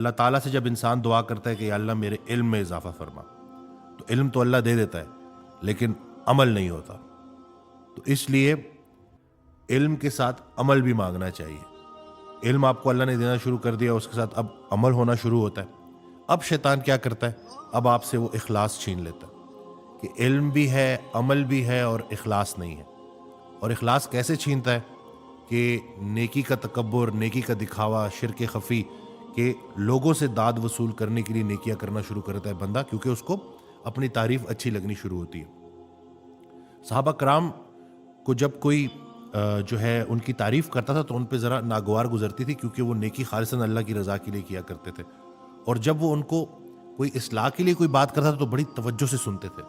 اللہ تعالیٰ سے جب انسان دعا کرتا ہے کہ یا اللہ میرے علم میں اضافہ فرما، تو علم تو اللہ دے دیتا ہے لیکن عمل نہیں ہوتا. تو اس لیے علم کے ساتھ عمل بھی مانگنا چاہیے. علم آپ کو اللہ نے دینا شروع کر دیا، اس کے ساتھ اب عمل ہونا شروع ہوتا ہے. اب شیطان کیا کرتا ہے؟ اب آپ سے وہ اخلاص چھین لیتا ہے کہ علم بھی ہے، عمل بھی ہے اور اخلاص نہیں ہے. اور اخلاص کیسے چھینتا ہے؟ کہ نیکی کا تکبر، نیکی کا دکھاوا، شرک خفی، کہ لوگوں سے داد وصول کرنے کے لیے نیکیاں کرنا شروع کرتا ہے بندہ، کیونکہ اس کو اپنی تعریف اچھی لگنی شروع ہوتی ہے. صحابہ کرام کو جب کوئی جو ہے ان کی تعریف کرتا تھا تو ان پہ ذرا ناگوار گزرتی تھی، کیونکہ وہ نیکی خالصاً اللہ کی رضا کے لیے کیا کرتے تھے. اور جب وہ ان کو کوئی اصلاح کے لیے کوئی بات کرتا تھا تو بڑی توجہ سے سنتے تھے.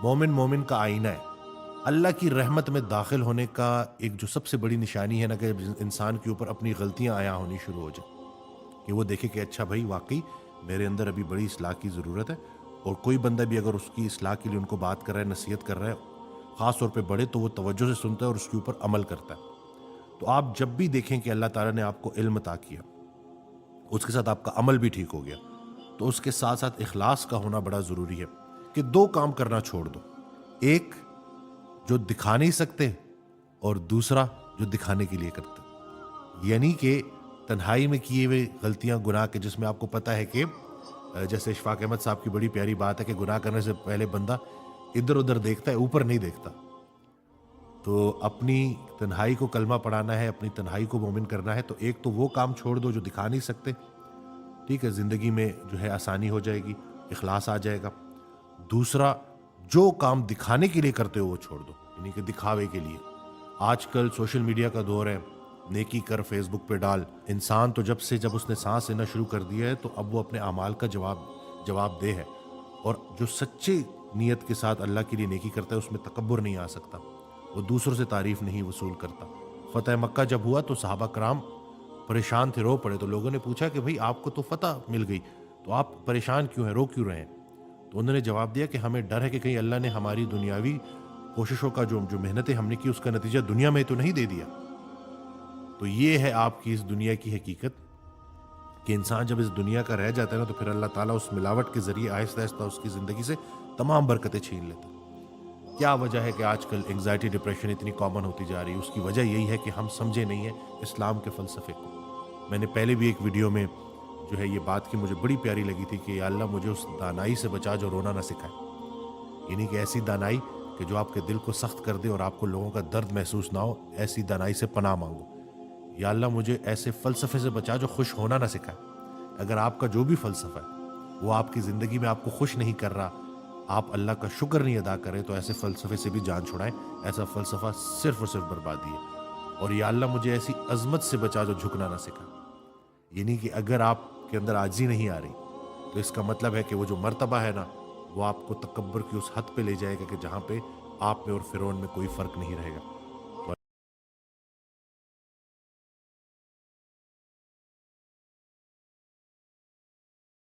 مومن مومن کا آئینہ ہے. اللہ کی رحمت میں داخل ہونے کا ایک جو سب سے بڑی نشانی ہے نا، کہ انسان کے اوپر اپنی غلطیاں عیاں ہونی شروع ہو جائیں، کہ وہ دیکھے کہ اچھا بھائی واقعی میرے اندر ابھی بڑی اصلاح کی ضرورت ہے. اور کوئی بندہ بھی اگر اس کی اصلاح کے لیے ان کو بات کر رہا ہے، نصیحت کر رہا ہے، خاص طور پہ بڑے، تو وہ توجہ سے سنتا ہے اور اس کے اوپر عمل کرتا ہے. تو آپ جب بھی دیکھیں کہ اللہ تعالیٰ نے آپ کو علم عطا کیا، اس کے ساتھ آپ کا عمل بھی ٹھیک ہو گیا، تو اس کے ساتھ ساتھ اخلاص کا ہونا بڑا ضروری ہے. کہ دو کام کرنا چھوڑ دو، ایک جو دکھا نہیں سکتے اور دوسرا جو دکھانے کے لیے کرتے. یعنی کہ تنہائی میں کیے ہوئے غلطیاں، گناہ کے، جس میں آپ کو پتہ ہے کہ جیسے اشفاق احمد صاحب کی بڑی پیاری بات ہے کہ گناہ کرنے سے پہلے بندہ ادھر ادھر دیکھتا ہے، اوپر نہیں دیکھتا. تو اپنی تنہائی کو کلمہ پڑھانا ہے، اپنی تنہائی کو مومن کرنا ہے. تو ایک تو وہ کام چھوڑ دو جو دکھا نہیں سکتے، ٹھیک ہے، زندگی میں جو ہے آسانی ہو جائے گی، اخلاص آ جائے گا. دوسرا جو کام دکھانے کے لیے کرتے ہو وہ چھوڑ دو، یعنی کہ دکھاوے کے لیے. آج کل سوشل میڈیا کا دور ہے، نیکی کر فیس بک پہ ڈال. انسان تو جب اس نے سانس لینا شروع کر دیا ہے تو اب وہ اپنے اعمال کا جواب دہ ہے. اور جو سچی نیت کے ساتھ اللہ کے لیے نیکی کرتا ہے اس میں تکبر نہیں آ سکتا، وہ دوسروں سے تعریف نہیں وصول کرتا. فتح مکہ جب ہوا تو صحابہ کرام پریشان تھے، رو پڑے. تو لوگوں نے پوچھا کہ بھئی آپ کو تو فتح مل گئی، تو آپ پریشان کیوں ہیں، رو کیوں رہے ہیں؟ تو انہوں نے جواب دیا کہ ہمیں ڈر ہے کہ کہیں اللہ نے ہماری دنیاوی کوششوں کا جو محنتیں ہم نے کی اس کا نتیجہ دنیا میں تو نہیں دے دیا. تو یہ ہے آپ کی اس دنیا کی حقیقت، کہ انسان جب اس دنیا کا رہ جاتا ہے نا تو پھر اللہ تعالیٰ اس ملاوٹ کے ذریعے آہستہ آہستہ اس کی زندگی سے تمام برکتیں چھین لیتا ہے. کیا وجہ ہے کہ آج کل انگزائٹی، ڈپریشن اتنی کامن ہوتی جا رہی ہے؟ اس کی وجہ یہی ہے کہ ہم سمجھے نہیں ہیں اسلام کے فلسفے کو. میں نے پہلے بھی ایک ویڈیو میں جو ہے یہ بات کی، مجھے بڑی پیاری لگی تھی کہ یا اللہ مجھے اس دانائی سے بچا جو رونا نہ سکھائے. یعنی کہ ایسی دانائی کہ جو آپ کے دل کو سخت کر دے اور آپ کو لوگوں کا درد محسوس نہ ہو، ایسی دانائی سے پناہ مانگو. یا اللہ مجھے ایسے فلسفے سے بچا جو خوش ہونا نہ سکھائے. اگر آپ کا جو بھی فلسفہ ہے وہ آپ کی زندگی میں آپ کو خوش نہیں کر رہا، آپ اللہ کا شکر نہیں ادا کریں، تو ایسے فلسفے سے بھی جان چھڑائیں. ایسا فلسفہ صرف اور صرف بربادی ہے. اور یا اللہ مجھے ایسی عظمت سے بچا جو جھکنا نہ سکھا. یعنی کہ اگر آپ کے اندر عاجزی نہیں آ رہی تو اس کا مطلب ہے کہ وہ جو مرتبہ ہے نا، وہ آپ کو تکبر کی اس حد پہ لے جائے گا کہ جہاں پہ آپ میں اور فرعون میں کوئی فرق نہیں رہے گا.